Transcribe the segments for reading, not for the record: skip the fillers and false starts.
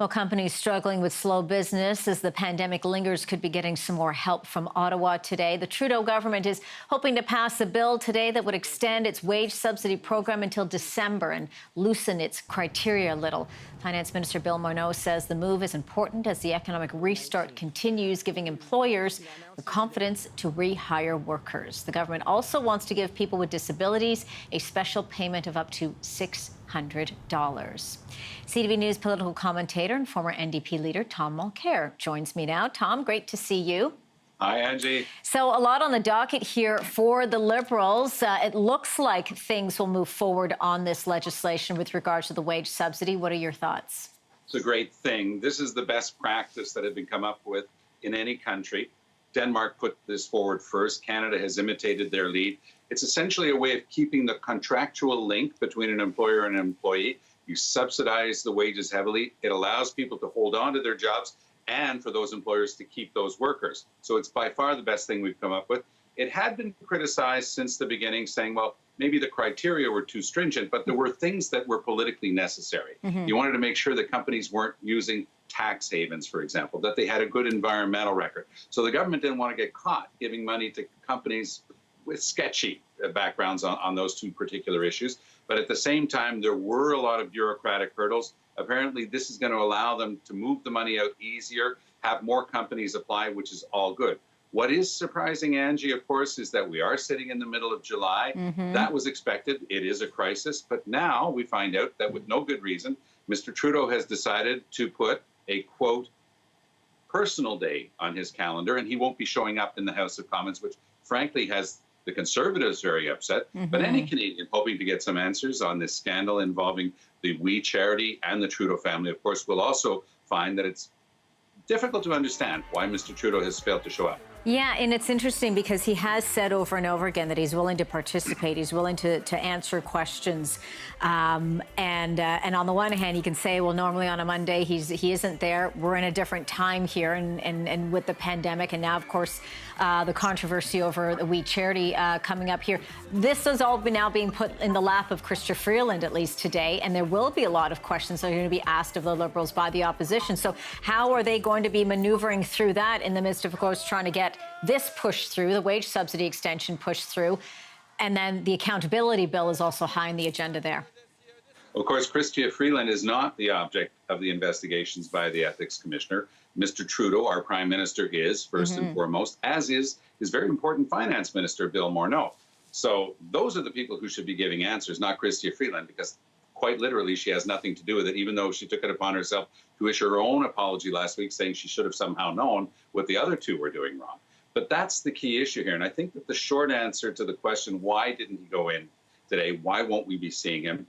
Well, companies struggling with slow business as the pandemic lingers could be getting some more help from Ottawa today. The Trudeau government is hoping to pass a bill today that would extend its wage subsidy program until December and loosen its criteria a little. Finance Minister Bill Morneau says the move is important as the economic restart continues, giving employers the confidence to rehire workers. The government also wants to give people with disabilities a special payment of up to $600. CTV News political commentator and former NDP leader Tom Mulcair joins me now. Tom, great to see you. Hi, Angie. So a lot on the docket here for the Liberals. It looks like things will move forward on this legislation with regards to the wage subsidy. What are your thoughts? It's a great thing. This is the best practice that had been come up with in any country. Denmark put this forward first. Canada has imitated their lead. It's essentially a way of keeping the contractual link between an employer and an employee. You subsidize the wages heavily. It allows people to hold on to their jobs and for those employers to keep those workers. So it's by far the best thing we've come up with. It had been criticized since the beginning, saying, well, maybe the criteria were too stringent, but there were things that were politically necessary. You wanted to make sure that companies weren't using tax havens, for example, that they had a good environmental record. So the government didn't want to get caught giving money to companies with sketchy backgrounds on those two particular issues. But at the same time, there were a lot of bureaucratic hurdles. Apparently, this is going to allow them to move the money out easier, have more companies apply, which is all good. What is surprising, Angie, of course, is that we are sitting in the middle of July. That was expected. It is a crisis. But now we find out that with no good reason, Mr. Trudeau has decided to put a, quote, personal day on his calendar, and he won't be showing up in the House of Commons, which frankly has the Conservatives very upset. But any Canadian hoping to get some answers on this scandal involving the We Charity and the Trudeau family, of course, will also find that it's difficult to understand why Mr. Trudeau has failed to show up. Yeah, and it's interesting because he has said over and over again that he's willing to participate, he's willing to answer questions. And on the one hand, you can say, well, normally on a Monday he isn't there. We're in a different time here, and with the pandemic, and now, of course, the controversy over the We Charity coming up here. This has all been now being put in the lap of Chrystia Freeland, at least today, and there will be a lot of questions that are going to be asked of the Liberals by the opposition. So how are they going to be maneuvering through that in the midst of course, trying to get this pushed through, the wage subsidy extension pushed through, and then the accountability bill is also high on the agenda there? Of course, Chrystia Freeland is not the object of the investigations by the Ethics Commissioner. Mr. Trudeau, our Prime Minister, is first and foremost, as is his very important Finance Minister, Bill Morneau. So those are the people who should be giving answers, not Chrystia Freeland, because quite literally she has nothing to do with it, even though she took it upon herself to issue her own apology last week, saying she should have somehow known what the other two were doing wrong. But that's the key issue here. And I think that the short answer to the question, why didn't he go in today, why won't we be seeing him,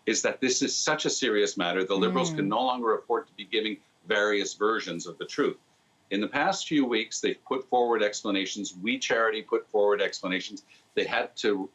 is that this is such a serious matter. The Liberals can no longer afford to be giving various versions of the truth. In the past few weeks, they've put forward explanations. We Charity put forward explanations. They had to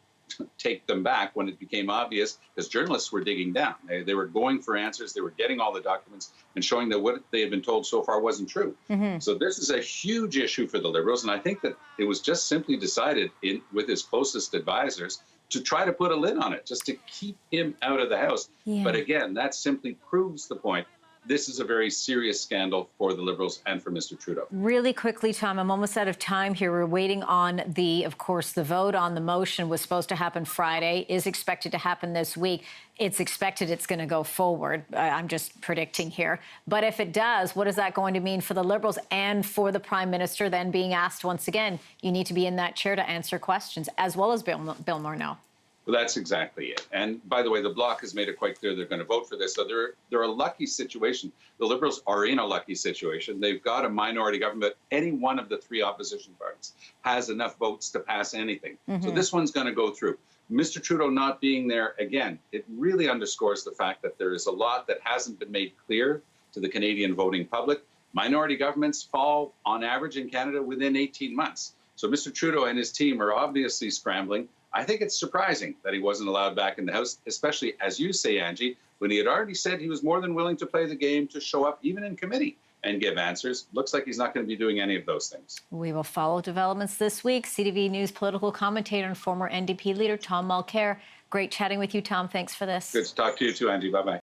take them back when it became obvious, because journalists were digging down. They were going for answers. They were getting all the documents and showing that what they had been told so far wasn't true. So this is a huge issue for the Liberals. And I think that it was just simply decided with his closest advisors to try to put a lid on it, just to keep him out of the House. But again, that simply proves the point. This is a very serious scandal for the Liberals and for Mr. Trudeau. Really quickly, Tom, I'm almost out of time here. We're waiting on of course, the vote on the motion was supposed to happen Friday, is expected to happen this week. It's expected it's going to go forward. I'm just predicting here. But if it does, what is that going to mean for the Liberals and for the Prime Minister then being asked once again, you need to be in that chair to answer questions, as well as Bill Morneau? Well, that's exactly it. And by the way, the Bloc has made it quite clear they're going to vote for this. So they're a lucky situation. The Liberals are in a lucky situation. They've got a minority government. Any one of the three opposition parties has enough votes to pass anything. So this one's going to go through. Mr. Trudeau not being there, again, it really underscores the fact that there is a lot that hasn't been made clear to the Canadian voting public. Minority governments fall, on average, in Canada within 18 months. So Mr. Trudeau and his team are obviously scrambling. I think it's surprising that he wasn't allowed back in the House, especially, as you say, Angie, when he had already said he was more than willing to play the game, to show up even in committee and give answers. Looks like he's not going to be doing any of those things. We will follow developments this week. CTV News political commentator and former NDP leader Tom Mulcair. Great chatting with you, Tom. Thanks for this. Good to talk to you too, Angie. Bye-bye.